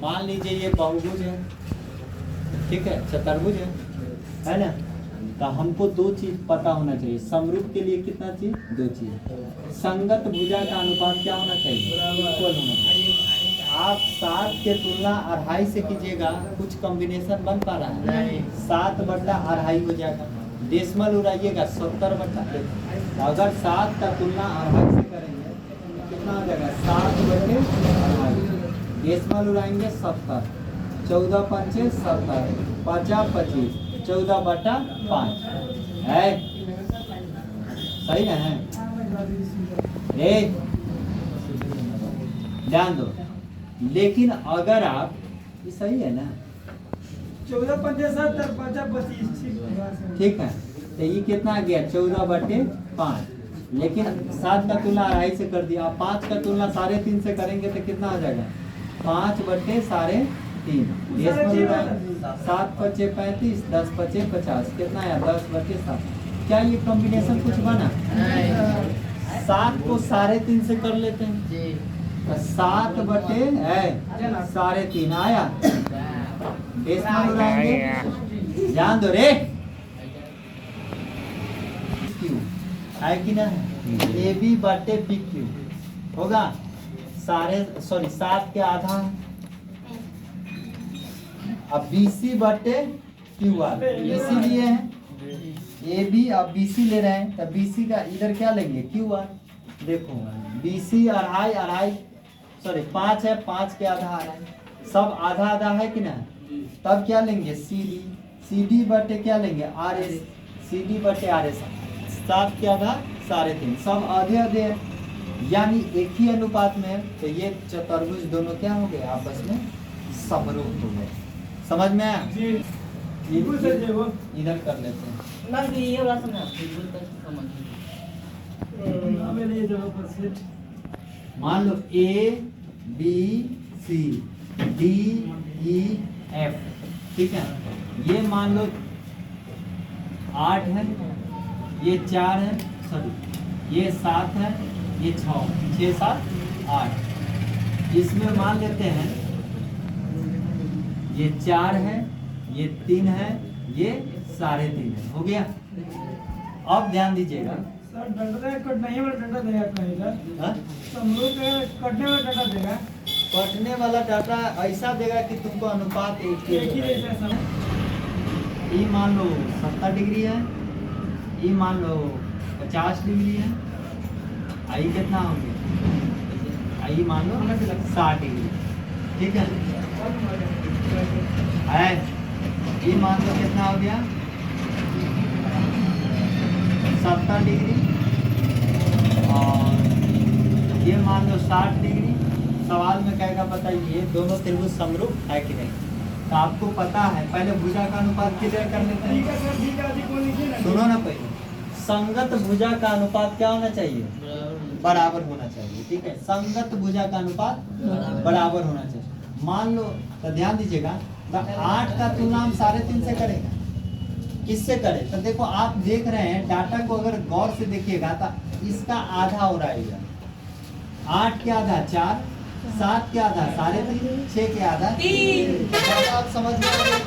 मान लीजिए ये बहुभुज है, ठीक है, चतुर्भुज है ना। तो हमको दो चीज पता होना चाहिए। समरूप के लिए कितना चीज? दो चीज। संगत भुजा का अनुपात क्या होना चाहिए? इक्वल होना चाहिए। आप 7 के तुलना 2.5 से कीजिएगा, कुछ कॉम्बिनेशन बन पा रहा है? नहीं। 7/2.5 हो जाएगा। डेसिमल उड़ाइएगा 70/2। अगर 7 का तुलना 2.5 से करेंगे तो कितना हो जाएगा? 7/2.5। डेसिमल उड़ाएंगे 70, 14 पंचे 70, 50 25, 14/5 है। सही ना है? ध्यान दो। लेकिन अगर आप, ये सही है ना? 14 पंचे 70, 50 25, ठीक है। तो ये कितना आ गया? 14/5। लेकिन 7 का तुलना 2.5 से कर दिया। 5 का तुलना 3.5 से करेंगे तो कितना हो जाएगा? 5/3.5। 7 पचे 35, 10 पचे 50, कितना आया? 10/7। क्या ये कॉम्बिनेशन कुछ बना? 7 को 3.5 से कर लेते हैं तो 7/3.5 आया। डेसिमल उड़ाएंगे, ध्यान दो रे, क्यू है कि ना? AB/PQ होगा। 7 के आधा है। अब BC/QR, BC लिए हैं, AB अब BC ले रहे हैं, तब BC का इधर क्या लेंगे? QR। देखो BC 5 है, 5 के आधा आ रहा है, सब आधा आधा है कि ना? तब क्या लेंगे? CD क्या लेंगे? RS, CD/RS। 7 के आधा 3.5, सब आधे आधे है, यानी एक ही अनुपात में है। तो ये चतुर्भुज दोनों क्या हो गए? आपस में समरूप हो गए। समझ में आया? इधर कर लेते हैं। मान लो ABCDEF, ठीक है। ये मान लो 8 है, ये 4 है, सॉरी ये 7 है, ये 6 7 8। इसमें मान लेते हैं ये 4 है, ये 3 है, ये 3.5 है। हो गया। अब ध्यान दीजिएगा, कटने वाला डाटा ऐसा देगा कि तुमको अनुपात एक ही रहेगा। ये मान लो 70 डिग्री है, ये मान लो 50 डिग्री है, आई कितना हो गया? आई मान लो 60 डिग्री, ठीक है। ये मान लो कितना हो गया? 70 डिग्री, और ये मान लो 60 डिग्री। सवाल में कहेगा बताइए दोनों त्रिभुज समरूप है कि नहीं? तो आपको पता है, पहले भुजा का अनुपात किधर कर लेते हैं? सुनो ना, पहले संगत भुजा का अनुपात क्या होना चाहिए? बराबर होना चाहिए, ठीक है। संगत भुजा का अनुपात बराबर होना चाहिए। मान लो, तो ध्यान दीजिएगा, 8 का तुलना हम 3.5 से करेंगे, किससे करें? तो देखो आप देख रहे हैं डाटा को, अगर गौर से देखिएगा तो इसका आधा हो रहा है। 8 के आधा 4, 7 के आधा 3.5, 6 के आधा 3। आप समझ गए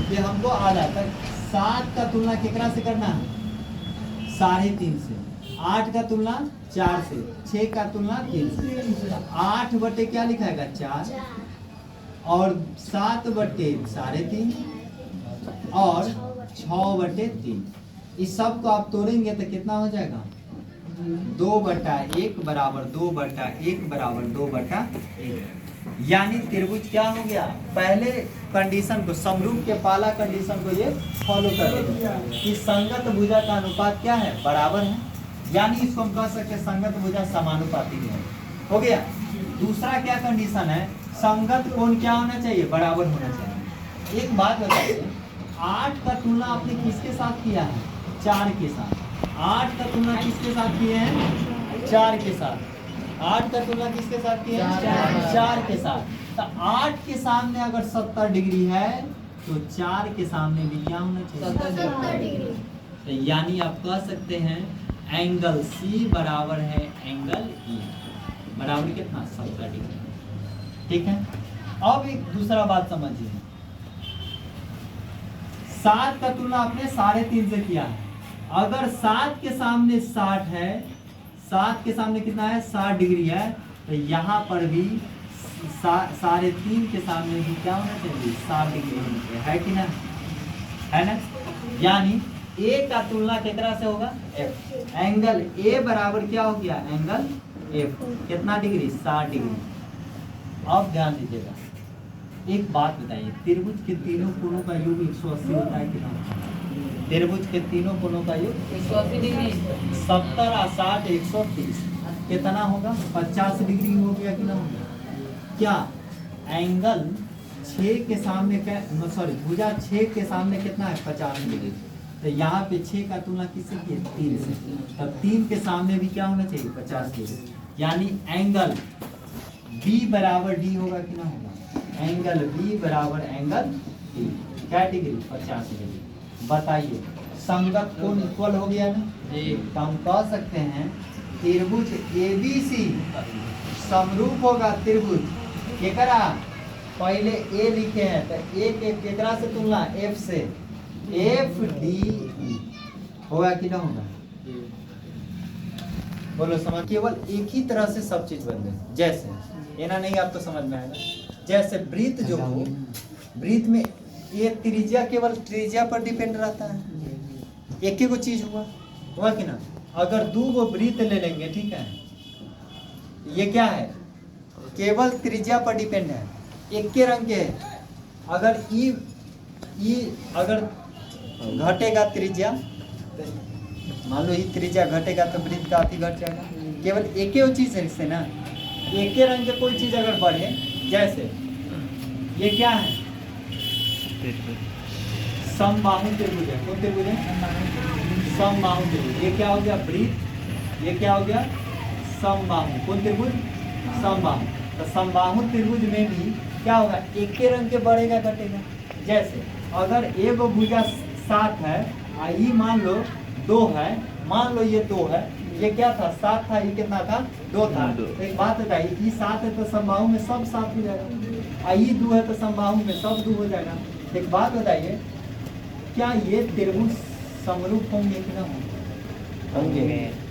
कि हमको आधा तक 7 का तुलना केकरा से करना है? 3.5 से। 8 का तुलना 4 से, 6 का तुलना 3 से। 8/, क्या लिखाएगा? 4, और 7/3.5, और 6/3। इस सब को आप तोड़ेंगे तो कितना हो जाएगा? 2/1 बराबर 2/1 बराबर 2/1। यानी त्रिभुज क्या हो गया? पहले कंडीशन को, समरूप के पहला कंडीशन को ये फॉलो कर लेगा कि संगत भुजा का अनुपात क्या है? बराबर है। यानी इसको हम कह सकते हैं संगत भुजा समानुपाती है। हो गया। दूसरा क्या कंडीशन है? संगत कोण क्या होना चाहिए? बराबर होना चाहिए। एक बात बताइए, 8 का तुलना आपने किसके साथ किया है? 4 के साथ। 8 का तुलना किसके साथ किए हैं? 4 के साथ। 8 का तुलना किसके साथ किए हैं? 4 के साथ। तो 8 के सामने अगर 70 डिग्री है तो 4 के सामने भी क्या होना चाहिए? 70 डिग्री। तो यानी आप कह सकते हैं एंगल C बराबर है एंगल E, बराबर कितना? 70 डिग्री। ठीक है। अब एक दूसरा बात समझिए, 7 का तुलना आपने 3.5 से किया है। अगर 7 के सामने 60 है, 7 के सामने कितना है 60 डिग्री है, तो यहाँ पर भी 3.5 के सामने भी क्या होना चाहिए 60 डिग्री होना चाहिए, है कि ना, है ना। यानी ए का तुलना कितना से होगा एफ, एंगल ए बराबर क्या हो गया एंगल एफ, कितना डिग्री 60 डिग्री। अब ध्यान दीजिएगा, एक बात बताइए, त्रिभुज के तीनों कोणों का योग 180 होता है कितना? त्रिभुज के तीनों कोणों का योग 180 डिग्री। 70 और 60 130 कितना होगा 50 डिग्री हो गया कि ना होगा? क्या एंगल 6 के सामने भुजा 6 के सामने कितना है 50 डिग्री, तो यहाँ पे 6 का तुलना किससे किया 3 से, तब 3 के सामने भी क्या होना चाहिए 50 डिग्री। यानी एंगल B बराबर D होगा कि ना होगा? एंगल B बराबर एंगल D, क्या डिग्री 50 डिग्री। बताइए संगत कोण इक्वल हो गया ना जी, तो हम कह सकते हैं त्रिभुज ABC समरूप होगा त्रिभुज केकरा, पहले A लिखे हैं तो A के केकरा से तुलना F से, FDE होगा कि ना होगा? बोलो समझ, केवल एक ही तरह से सब चीज बदले, जैसे ये ना नहीं आप तो समझ में आएगा, जैसे वृत्त जो हो, वृत्त में ये त्रिज्या केवल त्रिज्या पर डिपेंड रहता है, एक ही को चीज हुआ कि ना। अगर 2 गो वृत्त ले लेंगे ठीक है, ये क्या है केवल त्रिज्या पर डिपेंड है, एक के रंग के है। अगर ई अगर घटेगा त्रिज्या, मान लो ये त्रिज्या घटेगा तो वृत्त का अति घट जाएगा, केवल एक ही चीज है इससे ना, एक के रंग के कोई चीज अगर बढ़े, जैसे ये क्या है समबाहु त्रिभुज है, कौन त्रिभुज है समबाहु त्रिभुज, ये क्या हो गया वृत्त, ये क्या हो गया समबाहु, कौन त्रिभुज समबाहु। तो समबाहु त्रिभुज में भी क्या होगा एक के रंग के बढ़ेगा घटेगा, जैसे अगर एक भुजा 7 है और ये मान लो 2 है, मान लो ये 2 है, ये क्या था 7 था, ये कितना था 2 था। तो एक बात बताइए, ये 7 है तो समबाहु में सब 7 हो जाएगा, और ये 2 है तो समबाहु में सब 2 हो जाएगा। एक बात बताइए, क्या ये त्रिभुज समरूप होंगे कि ना होंगे?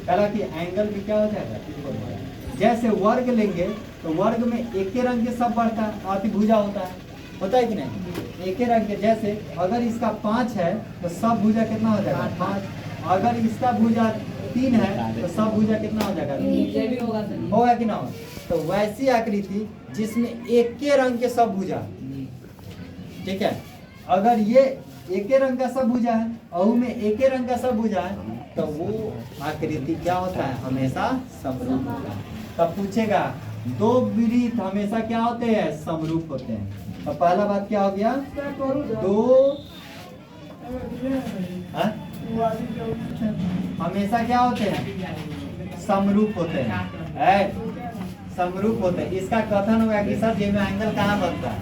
कला की एंगल भी क्या हो जाएगा, जैसे वर्ग लेंगे तो वर्ग में एक के रंग के सब बढ़ता है, अतिभुजा होता है कि नहीं, एक ही रंग के। जैसे अगर इसका 5 है तो सब भुजा कितना हो जाएगा 5, अगर इसका भुजा 3 है तो सब भुजा कितना हो जाएगा, नीचे भी होगा होगा कि ना हो। तो वैसी आकृति जिसमें एक के रंग के सब भुजा, ठीक है, अगर ये एक ही रंग का सब भुजा है और में एक ही रंग का सब भुजा है, तो वो आकृति क्या होता है हमेशा समरूप होता है। तब पूछेगा 2 वृत्त हमेशा क्या होते हैं समरूप होते हैं। तो पहला बात क्या हो गया 2 हमेशा क्या होते हैं समरूप होते हैं, समरूप होते हैं। इसका कथन होगा कि सर ये में एंगल कहाँ बनता है,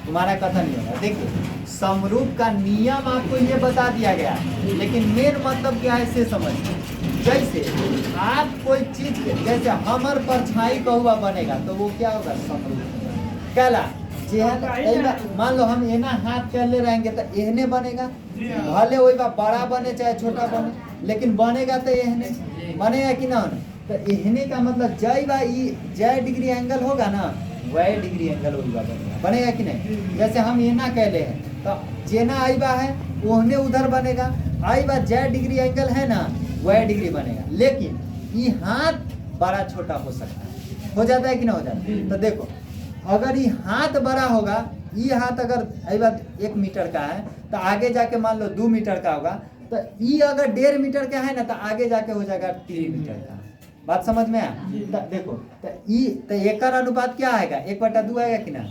तुम्हारा कथन नहीं होगा। देखिए समरूप का नियम आपको ये बता दिया गया, लेकिन मेन मतलब क्या है इसे समझिए। जैसे आप कोई चीज के जैसे हमर परछाई का हुआ बनेगा तो वो क्या होगा समरूप कहला। मान लो हम एना हाथ कर ले रहेंगे तो एहने बनेगा, भले वही बड़ा बने चाहे छोटा बने, लेकिन बनेगा तो एहने बनेगा कि ना। तो एहने का मतलब जय डिग्री एंगल होगा ना, वह डिग्री एंगल होगा बनेगा कि नहीं। जैसे हम एना कहले हैं तो जेना आई बा है ओहने उधर बनेगा, आई बा जय डिग्री एंगल है ना वह डिग्री बनेगा। लेकिन ये हाथ बड़ा छोटा हो सकता है, हो जाता है कि ना हो जाता है। तो देखो अगर ये हाथ बड़ा होगा, ये हाथ अगर आई बात 1 मीटर का है तो आगे जाके मान लो 2 मीटर का होगा, तो ये अगर 1.5 मीटर का है ना तो आगे जाके हो जाएगा 3 मीटर का। बात समझ में आया। तो देखो तो एक अनुपात क्या आएगा 1/2 आएगा कि ना।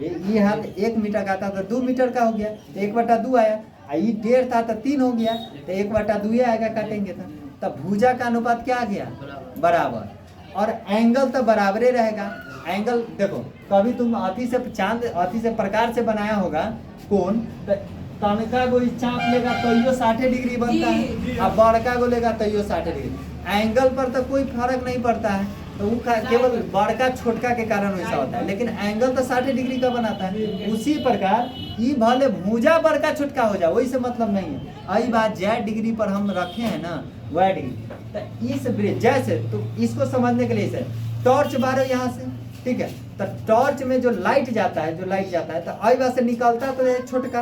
ये हाथ 1 मीटर का था तो 2 मीटर का हो गया तो 1/2 आया, ये 1.5 था तो 3 हो गया तो 1/2 आएगा काटेंगे तो। तब भुजा का अनुपात क्या आ गया बराबर, और एंगल तो बराबर ही रहेगा। एंगल देखो कभी तुम अति से प्रकार से बनाया होगा कोण, तो तनका को चाप लेगा तो यो 60 डिग्री बनता है, अब बड़का को लेगा तो यो 60 डिग्री। एंगल पर तो कोई फर्क नहीं पड़ता है, तो वो केवल बड़का छोटका के कारण वैसा होता है, लेकिन एंगल तो 60 डिग्री का बनाता है। उसी प्रकार ई भले भुजा बड़का छोटका हो जाए, वही से मतलब नहीं है। आई बात जय डिग्री पर हम रखे हैं ना, वह डिग्री तो इस ब्रिज जैसे, तो इसको समझने के लिए टॉर्च बारो यहाँ से, ठीक है, तो टॉर्च में जो लाइट जाता है तो आई बात से निकलता तो है छोटका,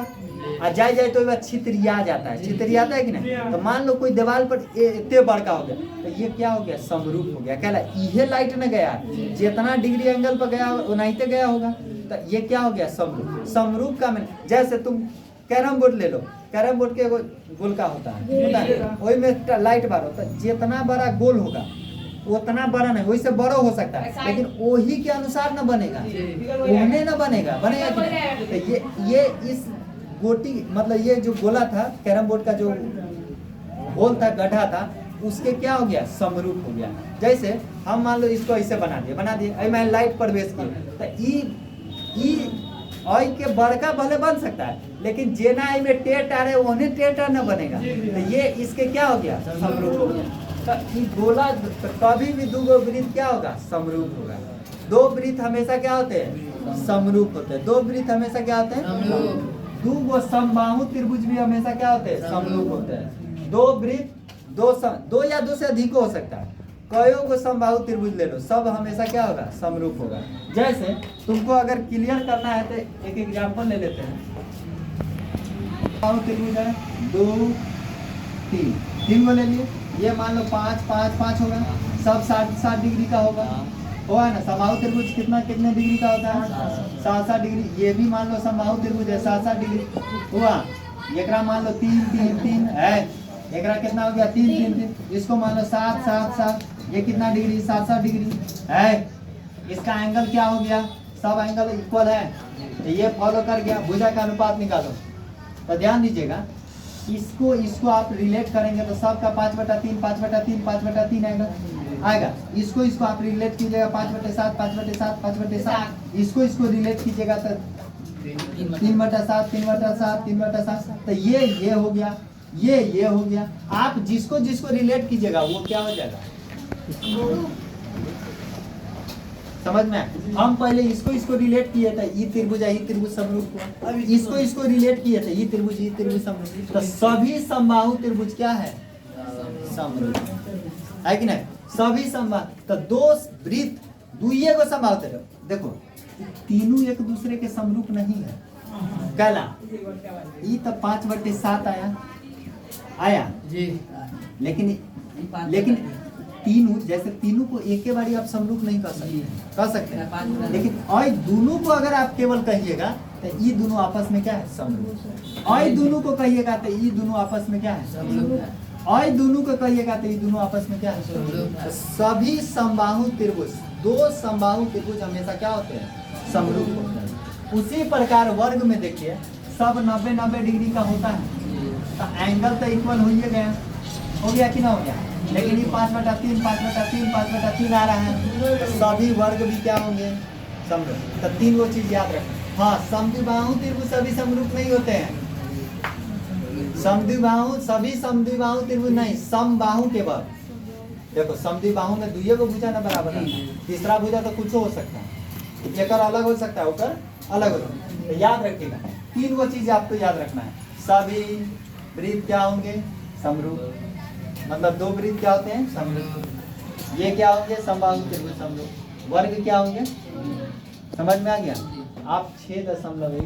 और जाए जाए तो छितरिया जाता है, छितरियाता है कि नहीं। तो मान लो कोई दीवार पर इतने बड़का हो गया, तो ये क्या हो गया, समरूप हो गया। कहला ये लाइट न गया, जितना डिग्री एंगल पर गया उतना ही गया होगा, तो ये क्या हो गया, समरूप। समरूप का मैंने, जैसे तुम कैरम बोर्ड ले लो, कैरम बोर्ड के एगो गोल का होता है, वही में लाइट बार होता है, जितना बड़ा गोल होगा उतना बड़ा नहीं, वही से बड़ा हो सकता है, लेकिन वही के अनुसार न बनेगा, उन्हें न बनेगा कि नहीं? तो ये इस गोटी मतलब ये जो गोला था कैरम बोर्ड का, जो होल था, गड्ढा था, उसके क्या हो गया, समरूप हो गया। जैसे हम मान लो इसको ऐसे बना दिए अभी मैं लाइट प्रवेश किया, तो ई आई के बड़का भले बन सकता है, लेकिन जेना आई में टेट आ रहे उन्हें टेट न बनेगा, तो ये इसके क्या हो गया, समरूप हो गया। तो ये गोला तो कभी भी दो वृत्त क्या होगा, समरूप होगा। दो वृत्त हमेशा क्या होते हैं, समरूप होते हैं। दो वृत्त हमेशा क्या होते हैं, दो समबाहु त्रिभुज भी हमेशा क्या होते हैं, समरूप होते हैं। दो वृत्त दो या दो से अधिक हो सकता है, कईयों को समबाहु त्रिभुज ले लो, सब हमेशा क्या होगा, समरूप होगा। जैसे तुमको अगर क्लियर करना है तो एक एग्जांपल ले लेते हैं। समबाहु त्रिभुज है 2 3 को ले लिए, ये मान लो 5 5 5 होगा, सब 60 डिग्री का होगा ना। समबाहु त्रिभुज कितने डिग्री का होता है, 60 डिग्री। ये भी मान लो समबाहु त्रिभुज है 60 डिग्री हुआ। एकरा मान लो 3 3 3 है, एकरा कितना हो गया, 3 3 3। इसको मान लो 7 7 7, ये कितना डिग्री, 60 डिग्री है। इसका एंगल क्या हो गया, सब एंगल इक्वल है, तो ये फॉलो कर गया। भुजा का अनुपात निकालो, तो ध्यान दीजिएगा, इसको आप रिलेट करेंगे तो सबका 5/3 5/3 5/3 आएगा। इसको आप रिलेट कीजिएगा 5/7 5/7 5/7, इसको रिलेट कीजिएगा तो 3/7 3/7 3/7, तो ये हो गया, ये हो गया। आप जिसको रिलेट कीजिएगा वो क्या हो जाएगा, समझ में। हम पहले इसको रिलेट किए थे, ई त्रिभुज समरूप हुआ। इसको रिलेट किए थे, ई त्रिभुज समरूप, तो सभी समबाहु त्रिभुज क्या है, समरूप है कि नहीं, सभी समबाहु। तो दो वृत्त दुइये को समबाहु त्रिभुज, देखो तीनों एक दूसरे के समरूप नहीं है। कहला ई तो 5/7 आया जी, लेकिन तीनों को एक के बारी आप समरूप नहीं कर सकते हैं, लेकिन और दोनों को अगर आप केवल कहिएगा तो ये दोनों आपस में क्या है, समरूप। और दोनों को कहिएगा तो ये दोनों आपस में क्या है, समरूप। और दोनों को कहिएगा तो ये दोनों आपस में क्या है, समरूप। तो सभी समबाहु त्रिभुज, दो समबाहु त्रिभुज हमेशा क्या होते हैं, समरूप होते हैं। उसी प्रकार वर्ग में देखिए सब 90 डिग्री का होता है, तो एंगल तो इक्वल हो गया कि ना हो गया, लेकिन ये 5/3 5/3 5/3 आ रहा है, तो सभी वर्ग भी क्या होंगे, समरूप। तो 3 वो चीज याद रखें। हाँ, समद्विबाहु त्रिभुज सभी समरूप नहीं होते हैं, सभी समद्विबाहु त्रिभुज नहीं, समबाहु केवल। देखो समद्विबाहु में दुइये को भुजा ना बराबर है, तीसरा भुजा तो कुछ हो सकता है, एक अलग हो सकता है, ऊपर अलग हो सकता है। तो याद रखिएगा 3 वो चीज आपको याद रखना है। सभी वृत्त क्या होंगे, समरूप, मतलब 2 वृत्त क्या होते हैं, समरूप। ये क्या होंगे, समबाहु त्रिभुज समरूप। वर्ग क्या होंगे, समझ में आ गया। आप 6.1